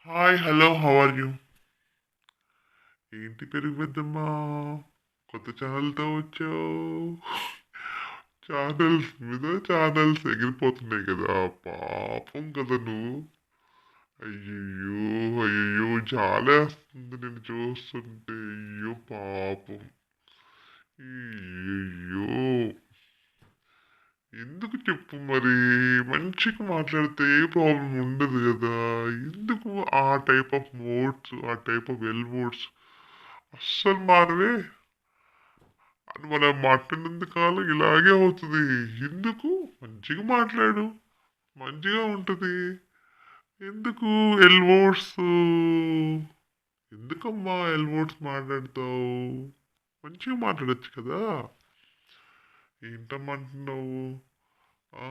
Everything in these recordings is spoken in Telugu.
Hi hello how are you? ఏంటి పెరుగు పెద్దమ్మా, కొత్త ఛానల్తో వచ్చావు? ఛానల్స్ మీద ఛానల్స్ ఎగిరిపోతున్నాయి కదా, పాపం కదా నువ్వు. అయ్యయ్యో, అయ్యయ్యో, చాలా వస్తుంది నేను చూస్తుంటే. అయ్యో పాపం. అయ్యయ్యో, ఎందుకు చెప్పు మరి. మంచిగా మాట్లాడితే ఏ ప్రాబ్లం ఉండదు కదా. ఎందుకు ఆ టైప్ ఆఫ్ మోడ్స్, ఆ టైప్ ఆఫ్ ఎల్ మోడ్స్ అస్సలు మారవే. అని మనం మాట్లాడినంత కాలం ఇలాగే అవుతుంది. ఎందుకు మంచిగా మాట్లాడు, మంచిగా ఉంటుంది. ఎందుకు ఎల్వోర్డ్స్, ఎందుకమ్మా ఎల్వోర్డ్స్ మాట్లాడతావు? మంచిగా మాట్లాడచ్చు కదా. ఏంటమ్మంటున్నావు? ఆ?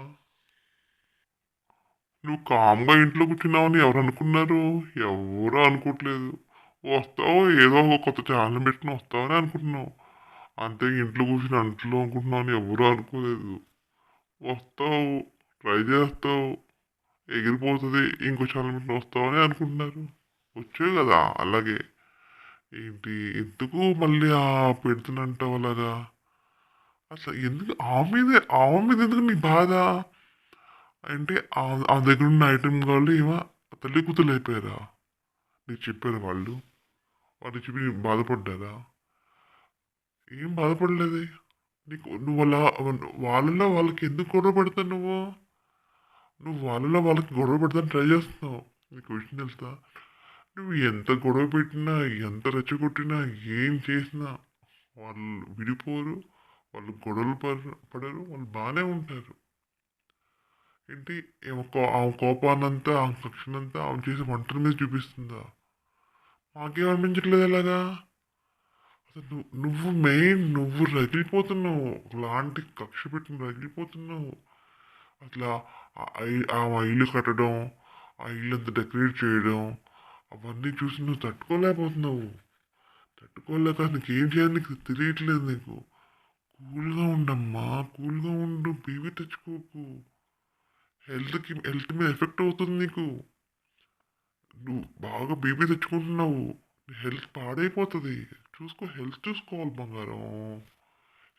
నువ్వు కామ్గా ఇంట్లో కూర్చున్నావని ఎవరు అనుకున్నారు? ఎవరు అనుకోవట్లేదు. వస్తావు, ఏదో ఒక కొత్త ఛానల్ పెట్టుకుని వస్తావని అనుకుంటున్నావు. అంతే, ఇంట్లో కూర్చుని అంట్లో అనుకుంటున్నావు అని ఎవరు అనుకోలేదు. వస్తావు, ట్రై చేస్తావు, ఎగిరిపోతుంది, ఇంకో ఛానల్ పెట్టుకుని వస్తావని అనుకుంటున్నారు. వచ్చావు కదా అలాగే. ఏంటి ఎందుకు మళ్ళీ పెడుతున్నంటావు అలాగా? అసలు ఎందుకు ఆమె మీద ఎందుకు నీ బాధ? అంటే ఆ దగ్గర ఉన్న ఐటెం వాళ్ళు ఏమో తల్లి కూతురు అయిపోయారా? నీకు చెప్పారు వాళ్ళు? వాళ్ళు చెప్పి నీకు బాధపడ్డారా? ఏం బాధపడలేదే. నీకు నువ్వు అలా వాళ్ళలో వాళ్ళకి ఎందుకు గొడవ పెడతావు నువ్వు? నువ్వు వాళ్ళలో వాళ్ళకి గొడవ పెడతాను ట్రై చేస్తున్నావు. నీకు విషయం తెలుసా? నువ్వు ఎంత గొడవ పెట్టినా, ఎంత రెచ్చగొట్టినా, ఏం చేసినా వాళ్ళు విడిపోరు. వాళ్ళు గొడవలు పడరు, వాళ్ళు బాగానే ఉంటారు. ఏంటి ఆమె కోపాన్నంతా, ఆమె కక్షనంతా ఆమె చేసే వంటల మీద చూపిస్తుందా? మాకేం అనిపించట్లేదు ఎలాగా? అసలు నువ్వు మెయిన్ నువ్వు రగిలిపోతున్నావు. ఒకలాంటి కక్ష పెట్టి రగిలిపోతున్నావు. అట్లా ఆ ఇల్లు కట్టడం, ఆ ఇల్లు అంతా డెకరేట్ చేయడం, అవన్నీ చూసి నువ్వు తట్టుకోలేకపోతున్నావు. తట్టుకోలేక నీకు ఏం చేయాలి నీకు తెలియట్లేదు నీకు. కూల్గా ఉండమ్మా, కూల్గా ఉండు, బీపీ తెచ్చుకోకు. హెల్త్ మీద ఎఫెక్ట్ అవుతుంది నీకు. నువ్వు బాగా బీపీ తెచ్చుకుంటున్నావు. నీ హెల్త్ పాడైపోతుంది. హెల్త్ చూసుకోవాలి బంగారం.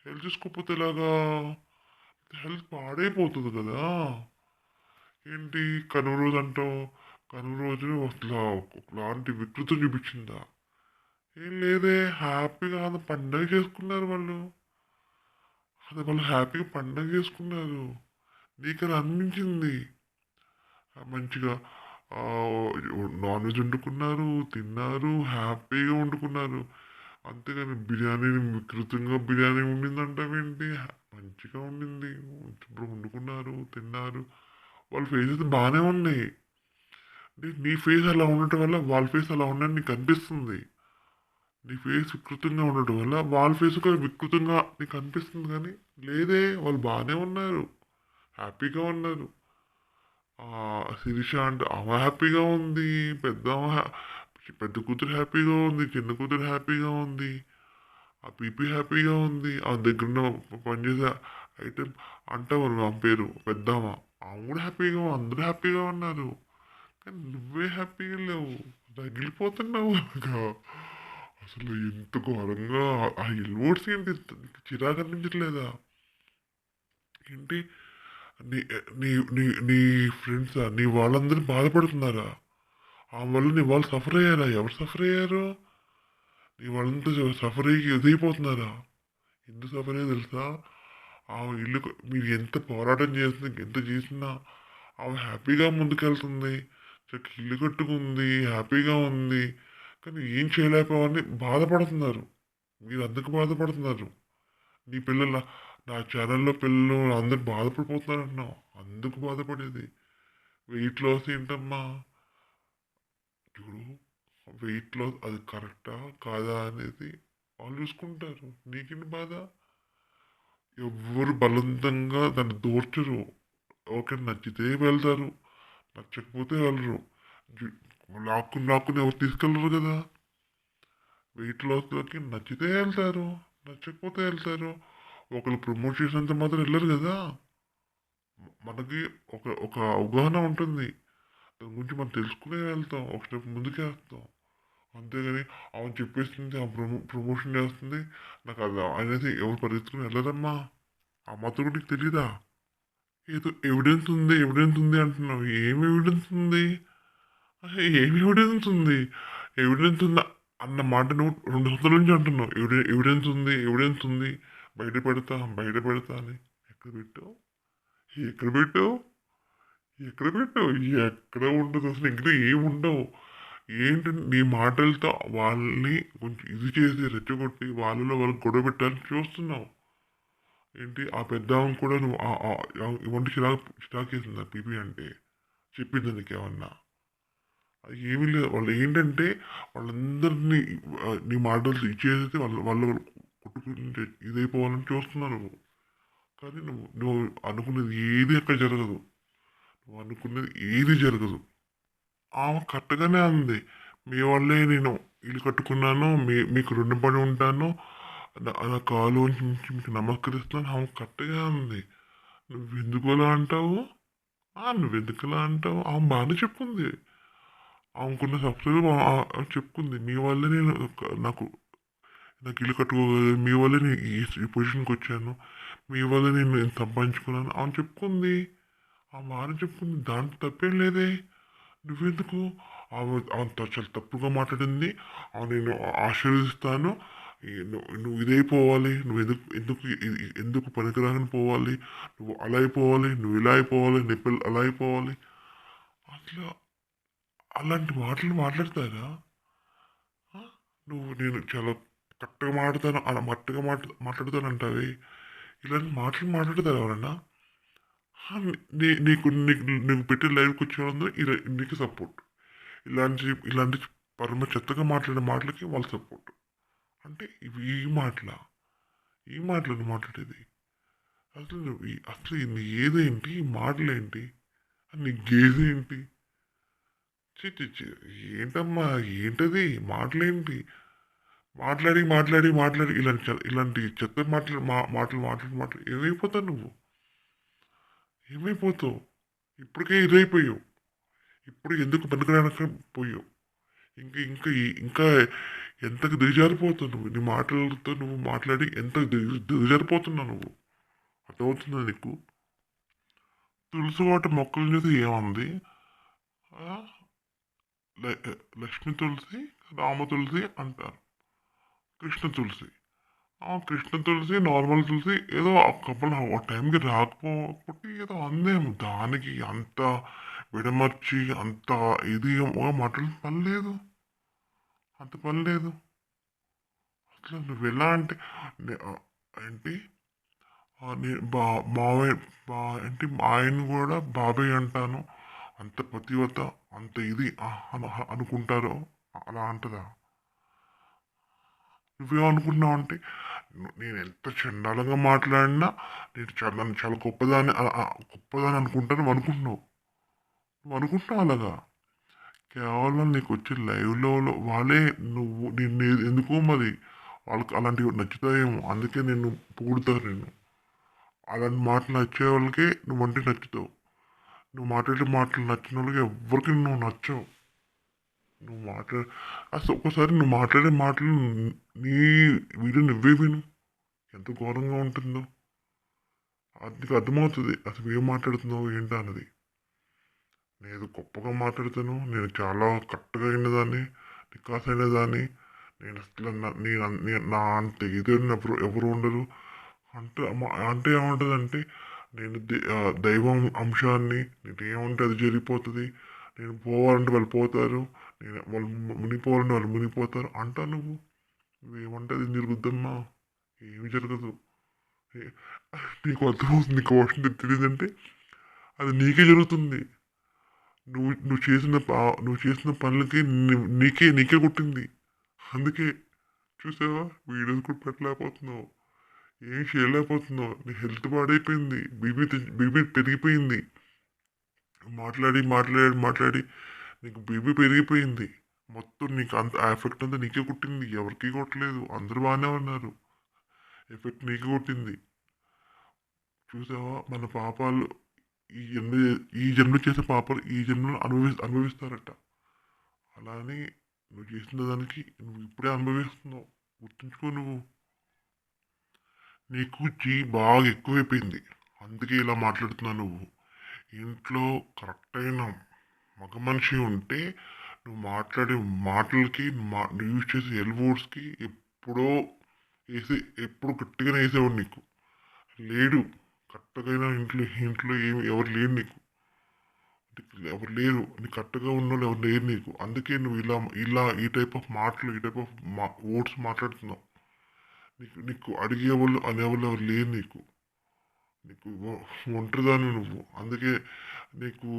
హెల్త్ చూసుకోకపోతే ఎలాగా? హెల్త్ పాడైపోతుంది కదా. ఏంటి కనుమ రోజు అంటావు? కనుమ రోజు అసలు ఒకలాంటి వికృతి చూపించిందా? ఏం లేదే, హ్యాపీగా అది పండగ చేసుకున్నారు వాళ్ళు. అది వాళ్ళు హ్యాపీగా పండగ చేసుకున్నారు. నీకు అది అనిపించింది. మంచిగా ఆ, నాన్ వెజ్ వండుకున్నారు, తిన్నారు, హ్యాపీగా వండుకున్నారు. అంతేగాని బిర్యానీని వికృతంగా బిర్యానీ వండిందంటావేంటి? మంచిగా వండింది, ఇప్పుడు వండుకున్నారు, తిన్నారు. వాళ్ళ ఫేసెస్ బాగానే ఉన్నాయి. అంటే నీ ఫేస్ అలా ఉండటం వల్ల వాళ్ళ ఫేస్ అలా ఉన్నది నీకు అనిపిస్తుంది. నీ ఫేస్ వికృతంగా ఉండటం వల్ల వాళ్ళ ఫేస్ కూడా వికృతంగా నీకు అనిపిస్తుంది. కానీ లేదే, వాళ్ళు బాగానే ఉన్నారు, హ్యాపీగా ఉన్నారు. శిరీష అంటే ఆమె హ్యాపీగా ఉంది. పెద్ద కూతురు హ్యాపీగా ఉంది, చిన్న కూతురు హ్యాపీగా ఉంది. ఆ పీపీ హ్యాపీగా ఉంది. ఆ దగ్గర ఉన్న పనిచేసే ఐటెం అంటావు ఆమె పేరు పెద్దామ, ఆమె కూడా హ్యాపీగా, అందరూ హ్యాపీగా ఉన్నారు. కానీ నువ్వే హ్యాపీగా లేవు, తగిలిపోతున్నావు ఇంకా. అసలు ఎంత ఘోరంగా ఆ ఎల్వోడ్స్ ఏంటి, చిరాకు అనిపించట్లేదా? ఏంటి నీ నీ నీ నీ ఫ్రెండ్సా, నీ వాళ్ళందరూ బాధపడుతున్నారా? ఆ వల్ల నీ వాళ్ళు సఫర్ అయ్యారా? ఎవరు సఫర్ అయ్యారు? నీ వాళ్ళంతా సఫర్ అయ్యి ఎదిగిపోతున్నారా? ఎందుకు సఫర్ అయ్యో తెలుసా? ఆమె ఇల్లు మీరు ఎంత పోరాటం చేసినా, ఎంత చేసినా ఆమె హ్యాపీగా ముందుకెళ్తుంది. చక్కగా ఇల్లు కట్టుకుంది, హ్యాపీగా ఉంది. కానీ ఏం చేయలేకపోవని బాధపడుతున్నారు. మీరు అందుకు బాధపడుతున్నారు. నీ పిల్లల నా ఛానల్లో పిల్లలు అందరు బాధపడిపోతున్నారు అంటున్నావు. అందుకు బాధపడేది. వెయిట్ లాస్ ఏంటమ్మా? చూడు, వెయిట్ లాస్ అది కరెక్టా కాదా అనేది వాళ్ళు చూసుకుంటారు. నీకేంటి బాధ? ఎవ్వరు బలవంతంగా దాన్ని దోర్చరు. ఎవరికైనా నచ్చితే వెళ్తారు, నచ్చకపోతే వెళ్ళరు. లాక్కుని ఎవరు తీసుకెళ్ళరు కదా. వెయిట్ లాస్లోకి నచ్చితే వెళ్తారు, నచ్చకపోతే వెళ్తారు. ఒకరు ప్రమోట్ చేసినంత మాత్రం వెళ్ళరు కదా. మనకి ఒక ఒక అవగాహన ఉంటుంది. దాని గురించి మనం తెలుసుకునే వెళ్తాం. ఒక స్టెప్ ముందుకేస్తాం. అంతేగాని ఆమె చెప్పేస్తుంది, ఆమె ప్రమోషన్ చేస్తుంది. నాకు అది అనేది ఎవరు పరిగెత్తుకుని వెళ్ళదమ్మా. ఆ మాత్రం కూడా నీకు తెలీదా? ఏదో ఎవిడెన్స్ ఉంది అంటున్నావు. ఏమి ఎవిడెన్స్ ఉంది? అసలు ఏమి ఎవిడెన్స్ ఉంది? ఎవిడెన్స్ ఉందా అన్న మాట నువ్వు 2 సంవత్సరాల నుంచి అంటున్నావు. ఎవిడెన్స్ ఉంది. బయట పెడతా అని. ఎక్కడ పెట్టావు? ఎక్కడ పెట్టావు? ఎక్కడ పెట్టావు? ఎక్కడ ఉండదు అసలు. ఇంకా ఏమి ఉండవు. ఏంటి నీ మాటలతో వాళ్ళని కొంచెం ఇది చేసి రెచ్చగొట్టి వాళ్ళలో వాళ్ళకి గొడవ పెట్టాలని చూస్తున్నావు. ఏంటి ఆ పెద్ద ఆమె కూడా నువ్వు ఇవంటి చిరాకేసిందా పీపీ అంటే? చెప్పింది నీకేమన్నా? అది ఏమీ లేదు. వాళ్ళు ఏంటంటే వాళ్ళందరినీ నీ మాటలు ఇచ్చేసి వాళ్ళు కొట్టుకుని ఇదైపోవాలని చూస్తున్నావు నువ్వు. కానీ నువ్వు అనుకున్నది ఏది అక్కడ జరగదు. నువ్వు అనుకున్నది ఏది జరగదు. ఆమె కరెక్ట్గానే అంది. మీ వల్లే నేను ఇల్లు కట్టుకున్నాను. మీకు రుణపడి ఉంటాను. నా కాలు నుంచి మీకు నమస్కరిస్తాను. ఆమె కరెక్ట్గా అంది. నువ్వెందుకు అలా అంటావు? నువ్వెందుకు అలా అంటావు? ఆమె బాగానే చెప్పుకుంది. ఆమెకున్న సబ్సిడీ చెప్పుకుంది. మీ వల్లే నేను నాకు నాకు ఇల్లు కట్టుకోగలను. మీ వల్లే నేను ఈ పొజిషన్కి వచ్చాను. మీ వల్ల నేను ఇంత సంపాదించుకున్నాను ఆమె చెప్పుకుంది. ఆ మాట చెప్పుకుంది. దాంట్లో తప్పేం లేదే. నువ్వెందుకు? ఆమె చాలా తప్పుగా మాట్లాడింది. ఆమె నేను ఆశీర్వదిస్తాను. నువ్వు ఇదైపోవాలి. నువ్వు ఎందుకు పనికిరాని పోవాలి. నువ్వు అలా అయిపోవాలి. నువ్వు ఇలా అయిపోవాలి. నీ పిల్లలు అలా అయిపోవాలి. అట్లా అలాంటి మాటలు మాట్లాడతారా? ఆ? నేను చాలా కరెక్ట్గా మాట్లాడతాను అలా మట్టుగా మాట్లాడతానంటావే. ఇలాంటి మాటలు మాట్లాడతారు ఎవరన్నా? ఆ, నీకు పెట్టే లైవ్కి వచ్చే వాళ్ళందరూ నీకు సపోర్ట్. ఇలాంటి పరమ చెత్తగా మాట్లాడే మాటలకి వాళ్ళ సపోర్ట్. అంటే ఇవి ఈ మాటలు నువ్వు మాట్లాడేది. అసలు నీ ఏదేంటి? ఈ మాటలేంటి? నీ గేదేంటి? చి ఏంటమ్మా? ఏంటది? మాటలేంటి? మాట్లాడి ఇలాంటి చెత్త మాటలు ఏమైపోతావు నువ్వు? ఏమైపోతావు? ఇప్పటికే ఇదైపోయావు. ఇప్పుడు ఎందుకు పనికిరానక పోయావు. ఇంకా ఇంకా ఇంకా ఎంతకు దిగజారిపోతావు నువ్వు. నీ మాటలతో నువ్వు మాట్లాడి ఎంత దిగజారిపోతున్నావు నువ్వు. అర్థమవుతుందా నీకు? తులసి వాటి మొక్కలు చూసి ఏమంది? ఆ? లక్ష్మీ తులసి, రామ తులసి అంటారు. కృష్ణ తులసి. కృష్ణ తులసి, నార్మల్ తులసి ఏదో ఆ కప్పలు ఆ టైంకి రాకపోతే ఏదో అందేమో. దానికి అంత విడమర్చి అంత ఇది మాటలు పని లేదు. అంత పని లేదు. అసలు నువ్వు ఎలా అంటే ఏంటి మావయ్య ఏంటి ఆయన కూడా బాబాయ్ అంటాను. అంత పతివత అంత ఇది అనుకుంటారు. అలా అంటదా? నువ్వేమనుకుంటున్నావు అంటే నేను ఎంత చండాలంగా మాట్లాడినా నన్ను చాలా గొప్పదాన్ని అనుకుంటాను నువ్వు అనుకుంటున్నావు. అలాగా. కేవలం నీకు వచ్చే లైవ్లో వాళ్ళే నిన్ను ఎందుకో మరి వాళ్ళకి అలాంటివి నచ్చుతాయేమో. అందుకే నేను పొగుడుతారు నేను. అలాంటి మాటలు నచ్చే వాళ్ళకి నువ్వంటే నచ్చుతావు. నువ్వు మాట్లాడే మాటలు నచ్చిన వాళ్ళకి ఎవ్వరికి నువ్వు నచ్చవు. అసలు ఒక్కోసారి నువ్వు మాట్లాడే మాటలు నీ వీడియో నువ్వే విను. ఎంత ఘోరంగా ఉంటుందో నీకు అర్థమవుతుంది. అసలు ఏం మాట్లాడుతున్నావు ఏంటా అన్నది. నేను గొప్పగా మాట్లాడుతాను. నేను చాలా కరెక్ట్గా అయినదాన్ని, నికాస్ అయినదాన్ని. నేను అసలు నా అంత ఎదురు ఎవరు ఉండరు. అంటే ఏముంటుందంటే నేను దైవం అంశాన్ని. నేను ఏమంటే అది జరిగిపోతుంది. నేను పోవాలంటే వాళ్ళు పోతారు. వాళ్ళు మునిగిపోవాలంటే వాళ్ళు మునిగిపోతారు అంటా నువ్వేమంటే అది జరుగుద్దమ్మా. ఏమి జరగదు. నీకు అర్థమవుతుంది. నీకు వర్షం తెలియదంటే అది నీకే జరుగుతుంది. నువ్వు చేసిన పనులకి నీకే కొట్టింది. అందుకే చూసావా వీడియోస్ కూడా పెట్టలేకపోతున్నావు. ఏం చేయలేకపోతున్నావు. నీ హెల్త్ పాడైపోయింది. బీపీ పెరిగిపోయింది. మాట్లాడి నీకు బీపీ పెరిగిపోయింది. మొత్తం నీకు అంత ఆ ఎఫెక్ట్ అంతా నీకే కొట్టింది. ఎవరికి కొట్టలేదు. అందరూ బాగానే ఉన్నారు. ఎఫెక్ట్ నీకే కొట్టింది. చూసావా మన పాపాలు ఈ జన్మ ఈ జన్మ చేసే పాపాలు ఈ జన్మలో అనుభవిస్తారట. అలా అని నువ్వు చేసిన దానికి నువ్వు ఇప్పుడే అనుభవిస్తున్నావు. గుర్తుంచుకో నువ్వు. నీకు బాగా ఎక్కువైపోయింది. అందుకే ఇలా మాట్లాడుతున్నావు నువ్వు. ఇంట్లో కరెక్ట్ అయిన మగ మనిషి ఉంటే నువ్వు మాట్లాడే మాటలకి నువ్వు యూజ్ చేసే ఎల్బోర్డ్స్కి ఎప్పుడో వేసి ఎప్పుడు గట్టిగానే వేసేవాడు నీకు. లేడు. కరెక్ట్గా ఇంట్లో ఇంట్లో ఏమి ఎవరు లేరు నీకు. ఎవరు లేరు. నీకు కరెక్ట్గా ఉన్న వాళ్ళు ఎవరు లేరు నీకు. అందుకే నువ్వు ఇలా ఇలా ఈ టైప్ ఆఫ్ మాటలు ఈ టైప్ ఆఫ్ వర్డ్స్ మాట్లాడుతున్నావు. నీకు అడిగేవాళ్ళు అనేవాళ్ళు ఎవరు లేరు నీకు. నీకు ఒంటరిదాన్ని నువ్వు. అందుకే నీకు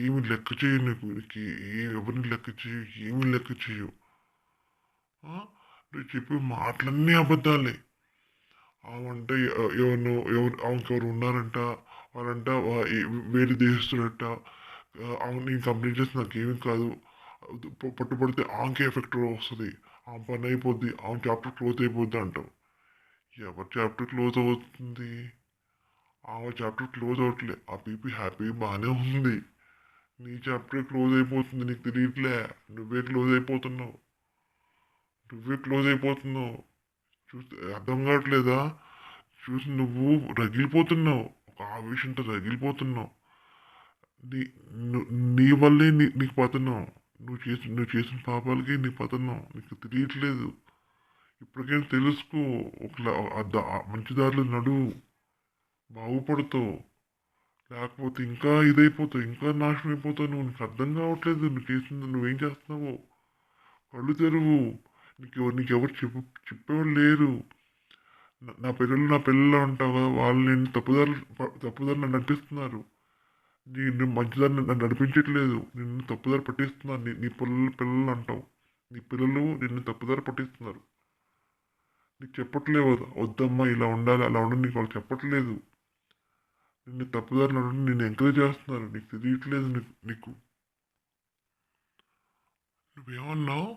ఏమి లెక్క చేయు. నీకు ఎవరిని లెక్క చేయు. ఏమి లెక్క చేయు. నువ్వు చెప్పే మాటలన్నీ అబద్ధాలే. ఆమంటే ఆమెకెవరు ఉన్నారంట. వాళ్ళంట వేరే దేశస్తుడట. అవును నేను కంప్లీట్ చేస్తే నాకేమీ కాదు. పట్టుబడితే ఆమెకే ఎఫెక్ట్ వస్తుంది. ఆమె పని అయిపోద్ది. ఆమె చాప్టర్ క్లోజ్ అయిపోద్ది అంటావు. ఎవరి చాప్టర్ క్లోజ్ అవుతుంది? ఆమె చాప్టర్ క్లోజ్ అవట్లే. ఆ పీపీ హ్యాపీ బాగానే ఉంది. నీ చాప్టర్ క్లోజ్ అయిపోతుంది. నీకు తెలియట్లే. నువ్వే క్లోజ్ అయిపోతున్నావు. చూస్తే అర్థం కావట్లేదా? చూసి నువ్వు రగిలిపోతున్నావు. ఒక ఆవేశంతో రగిలిపోతున్నావు. నీ నీ వల్లే నీకు పతనం. నువ్వు చేసిన పాపాలకి నీ పతనం. నీకు తెలియట్లేదు. ఇప్పటికైనా తెలుసుకో. మంచి దారిలో నడువు. బాగుపడుతావు. లేకపోతే ఇంకా ఇదైపోతావు. ఇంకా నాశనం అయిపోతావు. నీకు అర్థం కావట్లేదు. నువ్వేం చేస్తున్నావో. కళ్ళు తెరువు. నీకెవరు చెప్పేవాళ్ళు లేరు. నా పిల్లలు అంటావు కదా, వాళ్ళు నేను తప్పుదారులు నడిపిస్తున్నారు. నిన్ను మంచిదాన్ని నన్ను నడిపించట్లేదు. నిన్ను తప్పుదారి పట్టిస్తున్నారు. నీ పిల్లలు అంటావు. నీ పిల్లలు నిన్ను తప్పుదారి పట్టిస్తున్నారు. నీకు చెప్పట్లేదు వద్దమ్మా ఇలా ఉండాలి అలా ఉండాలి. నీకు వాళ్ళు చెప్పట్లేదు. నిన్ను తప్పుదారి నడవడం నిన్ను ఎంకరేజ్ చేస్తున్నారు. నీకు తెలియట్లేదు. నీకు నువ్వేమన్నావు?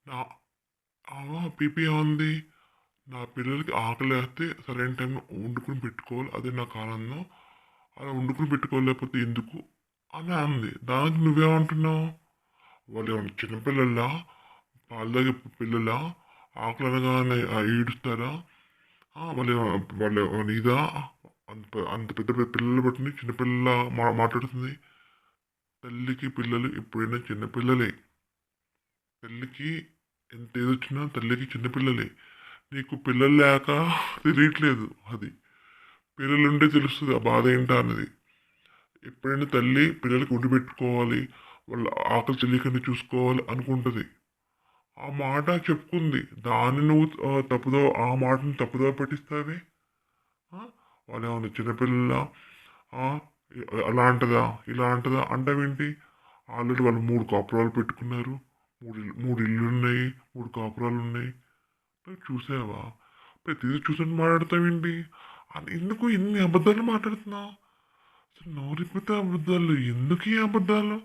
నా పీపీ ఏముంది? నా పిల్లలకి ఆకలి వేస్తే సరైన టైంలో వండుకుని పెట్టుకోవాలి. అదే నాకు ఆనందం. అలా వండుకుని పెట్టుకోలేకపోతే ఎందుకు అని అంది. దానికి నువ్వేమంటున్నావు? వాళ్ళు ఏమన్నా చిన్నపిల్లలా? పాలు తాగే పిల్లలా? ఆకలి అనగానే ఈడుస్తారా? వాళ్ళు ఇదా? అంత పెద్ద పెద్ద పిల్లలు పట్టిన చిన్నపిల్లల మాట్లాడుతుంది. తల్లికి పిల్లలు ఎప్పుడైనా చిన్నపిల్లలే. తల్లికి ఎంత ఏదొచ్చినా తల్లికి చిన్నపిల్లలే. నీకు పిల్లలు లేక తెలియట్లేదు. అది పిల్లలుంటే తెలుస్తుంది ఆ బాధ ఏంటా అన్నది. ఎప్పుడైనా తల్లి పిల్లలకి ఉండి పెట్టుకోవాలి, వాళ్ళ ఆకలి తెలియకుండా చూసుకోవాలి అనుకుంటుంది. ఆ మాట చెప్పుకుంది. దాన్ని నువ్వు ఆ మాటను తప్పుదో పట్టిస్తావే. వాళ్ళు ఏమన్నా చిన్నపిల్లల అలా అంటదా ఇలా అంటదా అంటావేంటి? ఆల్రెడీ వాళ్ళు 3 కాపురాలు పెట్టుకున్నారు. మూడు ఇల్లు ఉన్నాయి. 3 కాపురాలు ఉన్నాయి. చూసావా? ప్రతిదీ చూసని మాట్లాడతావేంటి? ఎందుకు ఇన్ని అబద్ధాలు మాట్లాడుతున్నావు? అసలు నోరిపోతే అబద్ధాలు. ఎందుకు ఈ అబద్ధాలు?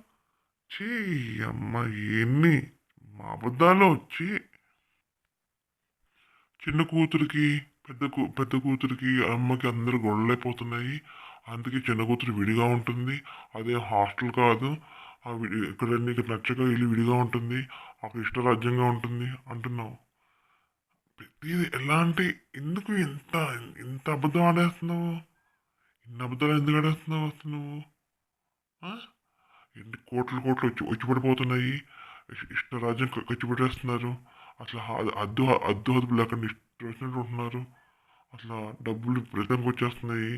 చీ అమ్మ ఎన్ని మా అబద్ధాలు వచ్చి చిన్న కూతురికి పెద్ద కూతురికి అమ్మకి అందరు గొడవలైపోతున్నాయి. అందుకే చిన్న కూతురు విడిగా ఉంటుంది. అదే హాస్టల్ కాదు. ఇక్కడ నీకు నచ్చక ఇల్లు విడిగా ఉంటుంది. అక్కడ ఇష్టరాజ్యంగా ఉంటుంది అంటున్నావు. ప్రతిది ఎలాంటి ఎందుకు ఇంత అబద్ధం ఆడేస్తున్నావు? ఇన్ని అబద్ధాలు ఎందుకు ఆడేస్తున్నావు అసలు నువ్వు? ఎన్ని కోట్లు వచ్చి పడిపోతున్నాయి. ఇష్టరాజ్యం ఖర్చు పెట్టేస్తున్నారు. అసలు అద్దు లేకుండా ఇష్టం వచ్చినట్టు ఉంటున్నారు. అసలు డబ్బులు ప్రతికి వచ్చేస్తున్నాయి.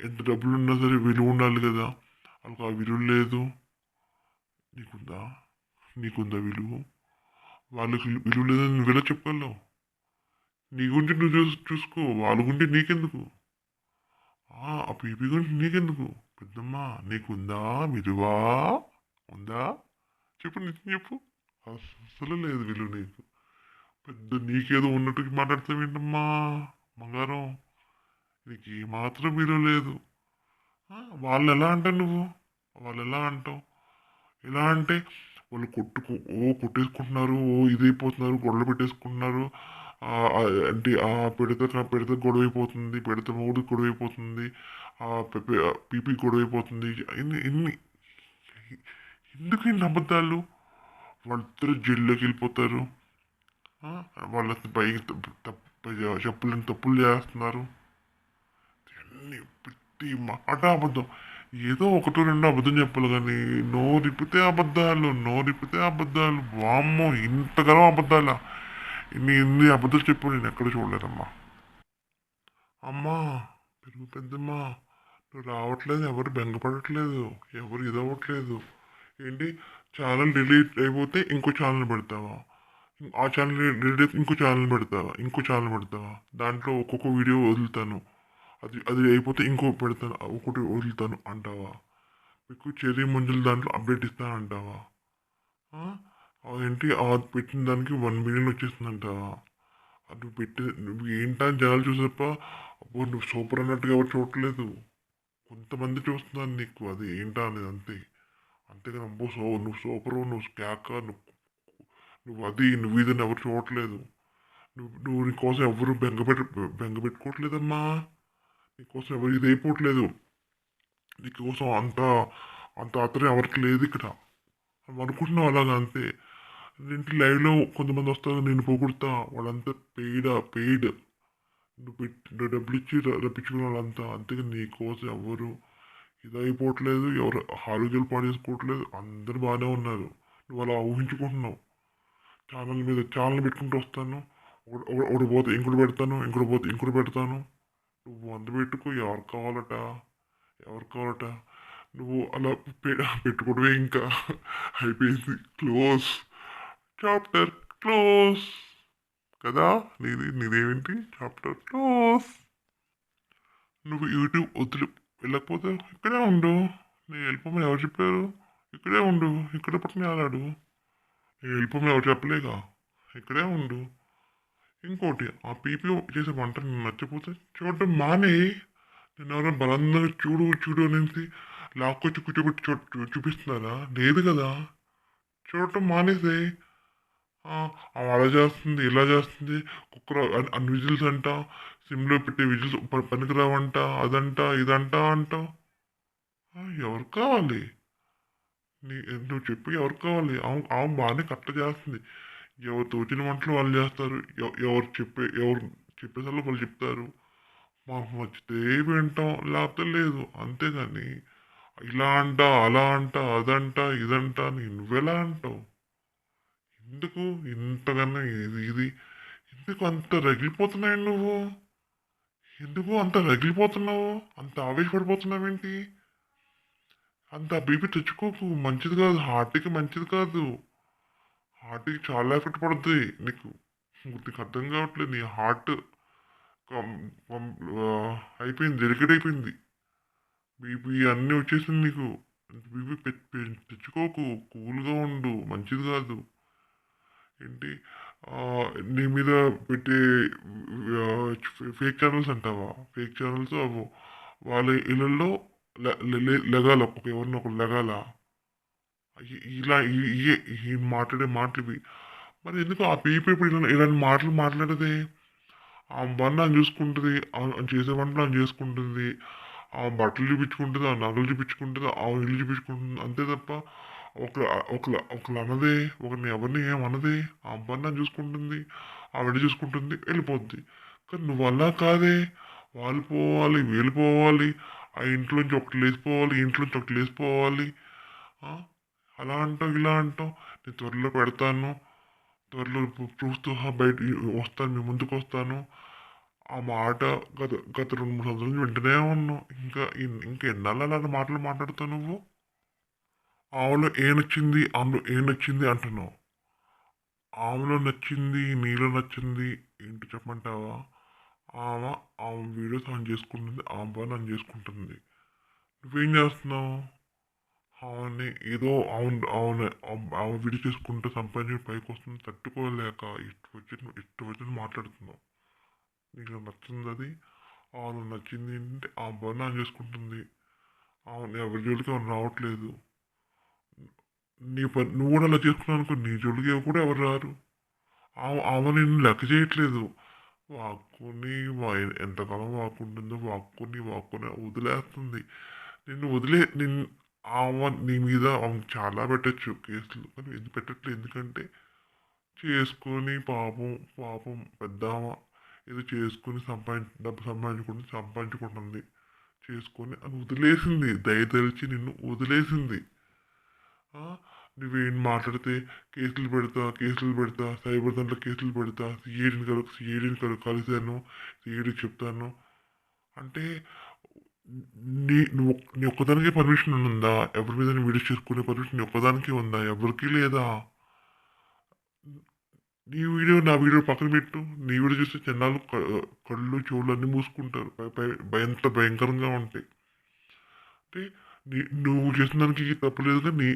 ఎంత డబ్బులు ఉన్నా సరే విలువ ఉండాలి కదా. వాళ్ళకి ఆ విలువ లేదు. నీకుందా విలువ? వాళ్ళకి విలువ లేదని నువ్వు ఎలా చెప్పగలవు? నీ గురించి నువ్వు చూసుకో. వాళ్ళ గురించి నీకెందుకు? ఆ పీపీ గురించి నీకెందుకు? పెద్దమ్మ నీకుందా విలువా? ఉందా? చెప్పు నిజం చెప్పు. అసలు లేదు విలువ నీకు. నీకేదో ఉన్నట్టు మాట్లాడతావేంటమ్మా బంగారం? నీకు మాత్రం విలువ లేదు. వాళ్ళు ఎలా అంటావు నువ్వు? వాళ్ళు ఎలా అంటావు? ఎలా అంటే వాళ్ళు కొట్టేసుకుంటున్నారు. ఇదైపోతున్నారు. గొడవలు పెట్టేసుకుంటున్నారు. అంటే ఆ పెడితే గొడవైపోతుంది, పెడితే మూడు గొడవైపోతుంది, పీపీ గొడవైపోతుంది. ఇన్ని ఎందుకు ఇన్ని అబద్ధాలు? వాళ్ళిద్దరు జైల్లోకి వెళ్ళిపోతారు. ఆ, వాళ్ళ పైకి చెప్పలేని తప్పులు చేస్తున్నారు. అన్ని ప్రతి మాట అబద్ధం. ఏదో ఒకటో రెండో అబద్ధం చెప్పాలి కానీ నోరిపితే అబద్ధాలు. వామ్మో, ఇంతగానో అబద్ధాలా? ఇన్ని అబద్ధాలు చెప్పు నేను ఎక్కడ చూడలేదమ్మా. అమ్మా, పెరుగు పెద్దమ్మా, నువ్వు రావట్లేదు, ఎవరు బెంగపడట్లేదు, ఎవరు ఇదవ్వట్లేదు. ఏంటి, ఛానల్ డిలీట్ అయిపోతే ఇంకో ఛానల్ పెడతావా? ఆ ఛానల్ డిలీట్ అయితే ఇంకో ఛానల్ పెడతావా? దాంట్లో ఒక్కొక్క వీడియో వదులుతాను, అది అది అయిపోతే ఇంకో పెడతాను, ఒకటి వదులుతాను అంటావా? మీకు చెర్రీ మంజులు దాంట్లో అప్డేట్ ఇస్తాను అంటావా? ఏంటి, పెట్టిన దానికి 1 మిలియన్ వచ్చేస్తుందంటావా? అది నువ్వు ఏంటా జనాలు చూసేప్ప, అబ్బో నువ్వు సూపర్ అన్నట్టుగా ఎవరు చూడట్లేదు. కొంతమంది చూస్తున్నారు నీకు అది ఏంటా అనేది, అంతే. అంతేగాని అబ్బో నువ్వు సూపరు, నువ్వు క్యాక, నువ్వు అది నువ్వు ఇదని ఎవరు చూడట్లేదు. నువ్వు నీకోసం ఎవరు బెంగ పెట్టుకోవట్లేదమ్మా. నీకోసం ఎవరు ఇదైపోవట్లేదు. నీకోసం అంత ఆత్రం ఎవరికి లేదు ఇక్కడ. నువ్వు అనుకుంటున్నావు అలాగా, అంతే. ఏంటి, లైవ్లో కొంతమంది వస్తారు, నేను పొగుడుతా, వాళ్ళంతా పెయిడ్. నువ్వు డబ్బులు ఇచ్చి రప్పించుకున్న వాళ్ళంతా. అంతేగా నీకోసం ఎవరు ఇదైపోవట్లేదు, ఎవరు ఆరోగ్యాలు పాడు చేసుకోవట్లేదు, అందరు బాగానే ఉన్నారు. నువ్వు అలా ఊహించుకుంటున్నావు. ఛానల్ పెట్టుకుంటూ వస్తాను, ఒకటి పోతే ఇంకోటి పెడతాను, ఇంకోటి పోతే ఇంకోటి పెడతాను. నువ్వు పెట్టుకో, ఎవరు కావాలట. నువ్వు అలా పెట్టుకోవడమే ఇంకా. అయిపోయింది, క్లోజ్, చాప్టర్ క్లోజ్ కదా. నీదేమిటి, చాప్టర్ క్లోజ్. నువ్వు యూట్యూబ్ వదిలి వెళ్ళకపోతే ఇక్కడే ఉండు. నేను వెళ్ళిపోమని ఎవరు చెప్పారు? ఇక్కడే ఉండు, ఇక్కడ పట్టుకుని ఆడాడు. నేను వెళ్ళిపోమని ఎవరు చెప్పలేగా, ఇక్కడే ఉండు. ఇంకోటి, ఆ పీపీ చేసే వంట నేను నచ్చపోతే చూడటం మానే. నేను ఎవరైనా బలంగా చూడు అనేసి లాక్కొచ్చి కూర్చోబెట్టి చూపిస్తున్నారా? లేదు కదా. చూడటం మానేసే. అలా చేస్తుంది, ఇలా చేస్తుంది, కుక్కర్ అన్ని విజిల్స్ అంట, సిమ్లో పెట్టే విజిల్స్ పనికిరావంట, అదంట ఇదంట అంటావు. ఎవరు కావాలి? నువ్వు చెప్పి ఎవరు కావాలి? ఆమె బాగానే కరెక్ట్ చేస్తుంది. ఎవరు తోచిన వంటలు వాళ్ళు చేస్తారు, ఎవరు చెప్పేసారు వాళ్ళు చెప్తారు. మాకు నచ్చితే వింటాం, లేకపోతే లేదు, అంతేగాని ఇలా అంట, అలా అంట, అదంట ఇదంట నువ్వెలా అంటావు? ఎందుకు ఇంతకన్నా ఇది ఎందుకు అంత రగిలిపోతున్నావు నువ్వు? ఎందుకు అంత రగిలిపోతున్నావు? అంత ఆవేశపడిపోతున్నావేంటి? అంత బీపీ తెచ్చుకోకు, మంచిది కాదు, హార్ట్కి మంచిది కాదు. హార్ట్కి చాలా ఎఫెక్ట్ పడుతుంది నీకు. నీకు అర్థం కావట్లేదు. నీ హార్ట్ అయిపోయింది, డెలికేట్ అయిపోయింది. బీపీ అన్నీ వచ్చేసింది నీకు. బీపీ తెచ్చుకోకు, కూల్గా ఉండు, మంచిది కాదు. ఏంటి, నీ మీద పెట్టే ఫేక్ ఛానల్స్ అంటావా? ఫేక్ ఛానల్స్ వాళ్ళ ఇళ్ళల్లో లెగాల, ఎవరినో ఒకరు లెగాల. ఇలా ఈ మాట్లాడే మాటలు ఇవి. మరి ఎందుకు ఆ పీపీ ఇప్పుడు ఇలాంటి మాటలు మాట్లాడదే? ఆ పని అని చూసుకుంటుంది, చేసే వంటలు అని చేసుకుంటుంది, ఆ బట్టలు చూపించుకుంటుంది, ఆ నగలు చూపించుకుంటుంది, ఆ ఇల్లు చూపించుకుంటుంది, అంతే తప్ప ఒకళ్ళు అనదే, ఒకరిని ఎవరిని ఏమనదే. ఆ పని అని చూసుకుంటుంది, ఆవిడ చూసుకుంటుంది, వెళ్ళిపోద్ది. కానీ నువ్వు అలా కాదే. వాళ్ళు పోవాలి, వీళ్ళు పోవాలి, ఆ ఇంట్లోంచి ఒకటి లేచిపోవాలి, ఇంట్లోంచి ఒకటి లేచిపోవాలి. అలా అంటావు, ఇలా అంటావు. నేను త్వరలో పెడతాను, త్వరలో ప్రూఫ్తో బయట వస్తాను, మీ ముందుకు వస్తాను. ఆ మాట గత 2-3 సంవత్సరాల నుంచి వింటూనే ఉన్నావు. ఇంకా ఎన్నాళ్ళు అలాంటి మాటలు మాట్లాడుతావు నువ్వు? ఆమెలో ఏ నచ్చింది అంటున్నావు. ఆమెలో నచ్చింది, నీలో నచ్చింది ఏంటి చెప్పమంటావా? ఆమె వీడియోస్ ఆన్ చేసుకుంటుంది, ఆమె పని ఆన్ చేసుకుంటుంది. నువ్వేం చేస్తున్నావు? ఆమెని ఏదో ఆమె వీడియో చేసుకుంటూ సంపాదించి పైకి వస్తుంది, తట్టుకోలేక ఇష్టం వచ్చిన మాట్లాడుతున్నావు. నీకు నచ్చింది అది. ఆమె నచ్చింది ఏంటంటే ఆ పని ఆన్ చేసుకుంటుంది. ఆమె ఎవరి జోలికి ఆమె రావట్లేదు. నువ్వు కూడా అలా చేసుకున్నావు అనుకో, నీ జోలికి కూడా ఎవరు రారు. ఆమె నిన్ను లెక్క చేయట్లేదు. వాక్కుని ఎంతకాలం వాక్కుంటుందో వాక్కుని వదిలేస్తుంది. ఆమె నీ మీద ఆమె చాలా పెట్టచ్చు కేసులు. కానీ ఎందుకు పెట్టట్లేదు? ఎందుకంటే చేసుకొని పాపం పాపం పెద్దామ ఏదో చేసుకొని డబ్బు సంపాదించుకుంటుంది. చేసుకొని అది వదిలేసింది. దయతలిచి నిన్ను వదిలేసింది. నువ్వేం మాట్లాడితే కేసులు పెడతా సైబర్ దాంట్లో కేసులు పెడతా సిఐడిని కలిశాను, సిఐడికి చెప్తాను అంటే నీ ఒక్కదానికే పర్మిషన్ ఉందా? ఎవరి మీద వీడియో చేసుకునే పర్మిషన్ నీ ఒక్కదానికే ఉందా? ఎవరికీ లేదా? నా వీడియో పక్కన పెట్టు. నీ వీడియో చూస్తే జనాలు కళ్ళు చెవులు అన్నీ మూసుకుంటారు. ఎంత భయంకరంగా ఉంటాయి అంటే నువ్వు చేసిన దానికి తప్పలేదు కానీ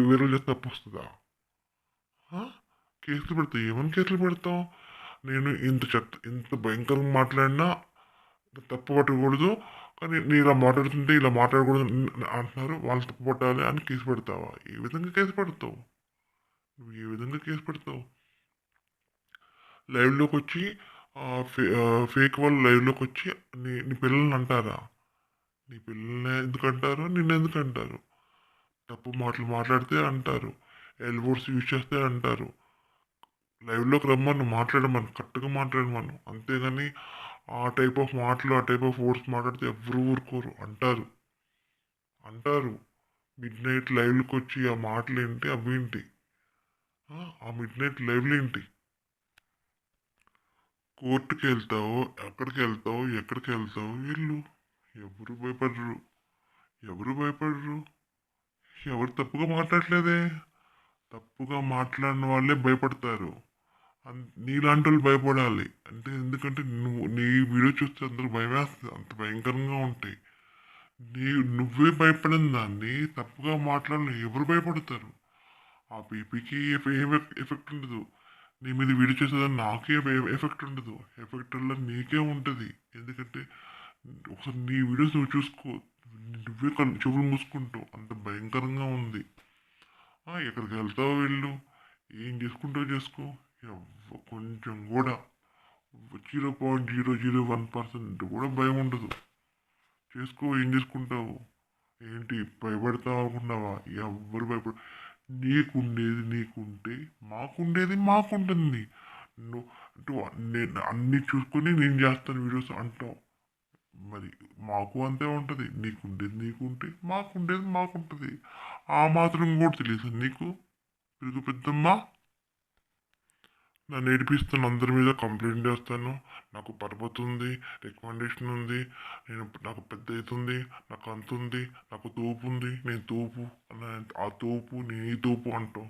వేరే చేస్తే తప్పు వస్తుందా? కేసులు పెడతావు. ఏమని కేసులు పెడతావు? నేను ఇంత భయంకరంగా మాట్లాడినా తప్పు పట్టకూడదు, కానీ నేను ఇలా మాట్లాడుతుంటే ఇలా మాట్లాడకూడదు అంటున్నారు, వాళ్ళు తప్పు పట్టాలి అని కేసు పెడతావా? ఏ విధంగా కేసు పెడతావు? నువ్వు ఏ విధంగా కేసు పెడతావు? లైవ్లోకి వచ్చి ఫేక్ వాళ్ళు లైవ్లోకి వచ్చి నీ పిల్లల్ని అంటారా? నీ పిల్లల్ని ఎందుకు అంటారు? నిన్ను ఎందుకు అంటారు? తప్పు మాటలు మాట్లాడితే అంటారు, ఎల్బోర్డ్స్ యూజ్ చేస్తే అంటారు. లైవ్లోకి రమ్మను, మాట్లాడమను, కరెక్ట్గా మాట్లాడమను. అంతేగాని ఆ టైప్ ఆఫ్ వర్డ్స్ మాట్లాడితే ఎవరు ఊరుకోరు. అంటారు మిడ్ నైట్ లైవ్లోకి వచ్చి ఆ మాటలు ఏంటి, అవేంటి? ఆ మిడ్ నైట్ లైవ్లు ఏంటి? కోర్టుకి వెళ్తావు, ఎక్కడికి వెళ్తావు వెళ్ళు. ఎవరు భయపడరు. ఎవరు తప్పుగా మాట్లాడలేదే. తప్పుగా మాట్లాడిన వాళ్ళే భయపడతారు. నీలాంటి వాళ్ళు భయపడాలి అంటే ఎందుకంటే నీ వీడియో చూస్తే అందరూ భయమేస్తుంది. అంత భయంకరంగా ఉంటాయి. నువ్వే భయపడిన దాన్ని తప్పుగా మాట్లాడిన ఎవరు భయపడతారు? ఆ బీపీకి ఏం ఎఫెక్ట్ ఉండదు. నీ మీద వీడియో చేసేదాన్ని నాకే ఎఫెక్ట్ ఉండదు. ఎఫెక్ట్ వల్ల నీకే ఉంటుంది. ఎందుకంటే ఒకసారి నీ వీడియోస్ నువ్వు చూసుకో. నువ్వే చెవులు మూసుకుంటావు. అంత భయంకరంగా ఉంది. ఎక్కడికి వెళ్తావు వెళ్ళు, ఏం చేసుకుంటావు చేసుకో. కొంచెం కూడా 0.001% కూడా భయం ఉండదు. చేసుకో, ఏం చేసుకుంటావు? ఏంటి భయపడతావు అనుకున్నావా? ఎవ్వరు భయపడ. నీకుంటే మాకుండేది మాకుంటుంది. నేను అన్ని చూసుకొని నేను చేస్తాను వీడియోస్ అంటావు. మరి మాకు అంతే ఉంటుంది. నీకుంటే మాకుంటుంది. ఆ మాత్రం కూడా తెలియదు నీకు? పెద్దమ్మా, నన్ను ఏడిపిస్తాను, అందరి మీద కంప్లైంట్ చేస్తాను. నాకు పరపతి ఉంది, రికమెండేషన్ ఉంది, నాకు పెద్ద అవుతుంది, నాకు అంత ఉంది, నాకు తోపు ఉంది, నేను తోపు ఆ తోపు నేను ఈ తోపు అంటావు.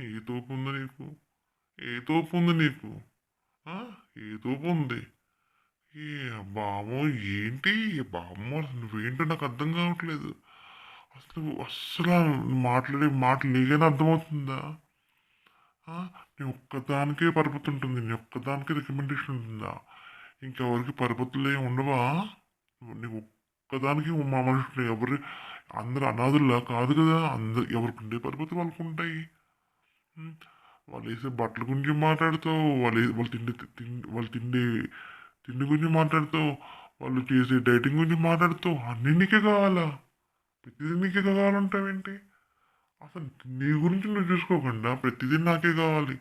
ఏ తోపు ఉంది నీకు? ఏ తోపు ఉంది నీకు? ఏ తోపు ఉంది? ఏ బామో ఏంటి బామో, నువ్వేంటో నాకు అర్థం కావట్లేదు. అసలు మాట్లాడే మాటలు నీకైనా అర్థమవుతుందా? నీ ఒక్కదానికే పరపతి ఉంటుంది, నీ ఒక్కదానికే రికమెండేషన్ ఉంటుందా? ఇంకెవరికి పరపతులు ఏమి ఉండవా? నీ ఒక్కదానికి మా మనుషులు ఎవరు? అందరు అనాథుల్లా కాదు కదా. ఎవరికి ఉండే పరపతి వాళ్ళకు ఉంటాయి. వాళ్ళు వేసే బట్టల గురించి మాట్లాడుతావు, వాళ్ళు తిండి గురించి మాట్లాడుతావు, వాళ్ళు చేసే డైటింగ్ గురించి మాట్లాడుతావు. అన్నీ నీకే కావాలా? ప్రతిదీ నీకే కావాలంటావేంటి? అసలు నీ గురించి నువ్వు చూసుకోకుండా ప్రతిదీ నాకే కావాలి.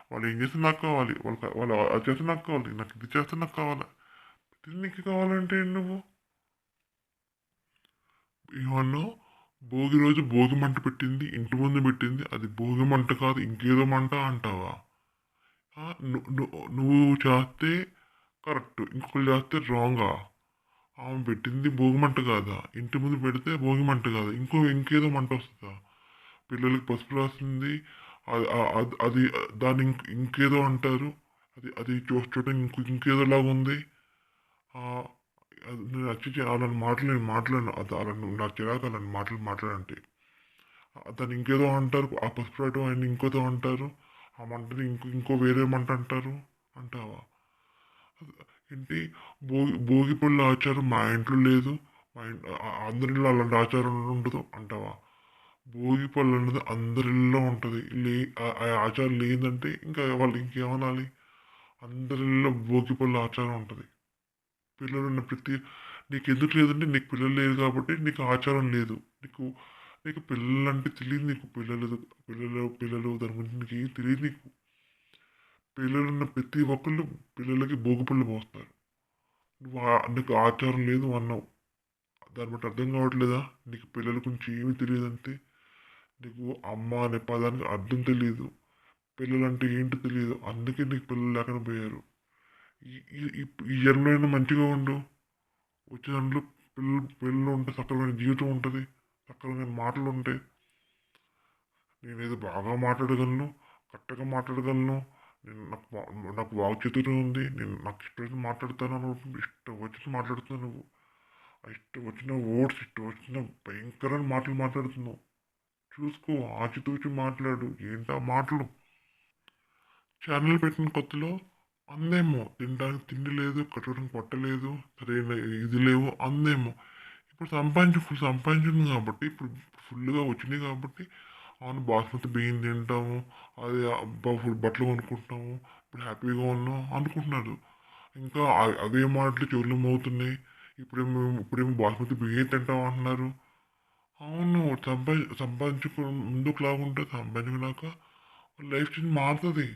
వాళ్ళు ఏం చేస్తే నాకు కావాలి, వాళ్ళు అది చేస్తే నాకు కావాలి, నాకు ఇది చేస్తే నాకు కావాలి. ప్రతిదీ నీకే కావాలంటే నువ్వు ఏమన్నా? భోగి రోజు భోగి మంట పెట్టింది, ఇంటి ముందు పెట్టింది, అది భోగి మంట కాదు ఇంకేదో మంట అంటావా? నువ్వు చేస్తే కరెక్ట్, ఇంకొకరు చేస్తే రాంగా? ఆమె పెట్టింది భోగి మంట కాదా? ఇంటి ముందు పెడితే భోగి మంట కాదా? ఇంకేదో మంట వస్తుందా? పిల్లలకి పసుపు రాస్తుంది, అది దాన్ని ఇంకేదో అంటారు. అది చూడటం ఇంకేదోలాగా ఉంది. నేను వచ్చి అలాంటి మాటలు నేను మాట్లాడను. అది అలా నాకు చిరాకు అలాంటి మాటలు మాట్లాడంటే. దాన్ని ఇంకేదో అంటారు, ఆ పసుపు రాయటం ఆయన ఇంకోదో అంటారు, ఆ మంటని ఇంకో వేరే మంట అంటావా? ఏంటి భోగి పళ్ళు ఆచారం మా ఇంట్లో లేదు, అందరిలో అలాంటి ఆచారం ఉండదు అంటావా? భోగి పళ్ళు అన్నది అందరిలో ఉంటుంది. ఆ ఆచారం లేదంటే ఇంకా వాళ్ళు ఇంకేమనాలి? అందరిలో భోగి పళ్ళు ఆచారం ఉంటుంది. పిల్లలున్న ప్రతి నీకెందుకు లేదంటే నీకు పిల్లలు లేరు కాబట్టి నీకు ఆచారం లేదు. నీకు నీకు పిల్లలంటే తెలియదు నీకు. పిల్లలు దాని గురించి నీకు ఏం తెలియదు నీకు. పిల్లలున్న ప్రతి ఒక్కళ్ళు పిల్లలకి భోగి పళ్ళు పోస్తారు. నీకు ఆచారం లేదు అన్నావు. దాన్ని బట్టి అర్థం కావట్లేదా? నీకు పిల్లల గురించి ఏమీ తెలియదంటే నీకు అమ్మ అనే పదానికి అర్థం తెలియదు. పిల్లలంటే ఏంటో తెలియదు. అందుకే నీకు పిల్లలు లేకుండా పోయారు. ఈ ఈ ఈ ఈ జన్మలో మంచిగా ఉండు. వచ్చే దాంట్లో పిల్లలు ఉంటే సక్రమైన జీవితం ఉంటుంది. సక్రమైన మాటలు ఉంటాయి. నేనేదో బాగా మాట్లాడగలను, కరెక్ట్గా మాట్లాడగలను. నాకు వాక్చతుర్యం ఉంది. నాకు ఇష్టం మాట్లాడతాను అనుకుంటున్నాను. ఇష్టం వచ్చిన మాట్లాడుతున్నావు నువ్వు. ఇష్టం వచ్చిన వర్డ్స్, ఇష్టం వచ్చిన భయంకరమైన మాటలు మాట్లాడుతున్నావు. చూసుకో, ఆచితూచి మాట్లాడు. ఏంటా మాటలు? ఛానల్ పెట్టిన కొత్తలో అందేమో తినడానికి తిండి లేదు, కట్టుకోవడానికి పొట్ట లేదు, సరైన ఇది లేవు అందేమో. ఇప్పుడు సంపాదించింది కాబట్టి ఇప్పుడు ఫుల్గా వచ్చినాయి కాబట్టి అవును బాస్మతి బియ్యం తింటాము, అది అబ్బా ఫుల్ బట్టలు కొనుక్కుంటాము, ఇప్పుడు హ్యాపీగా ఉన్నాం అనుకుంటున్నారు. ఇంకా అవే మాటలు చెవులు మోగుతున్నాయి. ఇప్పుడేమో బాస్మతి బియ్యం తింటాం అంటున్నారు. అవును సంపాదించుకో ముందుకు లాగుంటే సంపాదించినాక లైఫ్ చేంజ్ మారుతుంది.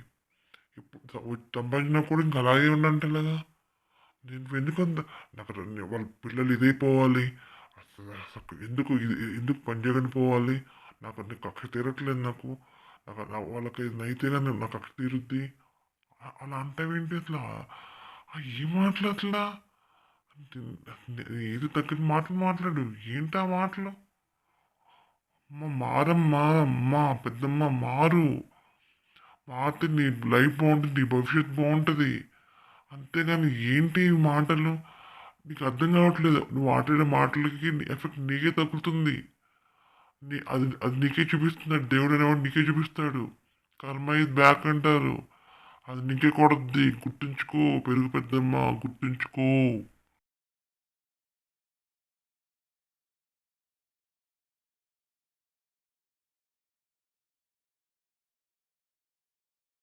ఇప్పుడు సంపాదించినా కూడా ఇంకా అలాగే ఉండంటేలాగా నేను ఎందుకంత నాకు వాళ్ళ పిల్లలు ఇదైపోవాలి. ఎందుకు ఎందుకు పనిచేయని పోవాలి? నాకు కక్ష తీరట్లేదు నాకు. వాళ్ళకి నైతేనే నాకు కక్ష తీరుద్ది. అలా అంటావేంటి అసలు? ఏం మాటలు అసలు? ఏది తగ్గట్టు మాటలు మాట్లాడు. ఏంటా మాటలు? అమ్మ మారమ్మా, అమ్మ పెద్దమ్మ మారు. మారితే నీ లైఫ్ బాగుంటుంది, నీ భవిష్యత్తు బాగుంటుంది. అంతేగాని ఏంటి ఈ మాటలు? నీకు అర్థం కావట్లేదు. నువ్వు మాట్లాడే మాటలకి ఎఫెక్ట్ నీకే తగ్గుతుంది. అది అది నీకే చూపిస్తున్నాడు. దేవుడు అనేవాడు నీకే చూపిస్తాడు. కర్మ ఇస్ బ్యాక్ అంటారు. అది నీకే కొడద్ది. గుర్తుంచుకో, పెరుగు పెద్దమ్మ గుర్తుంచుకో.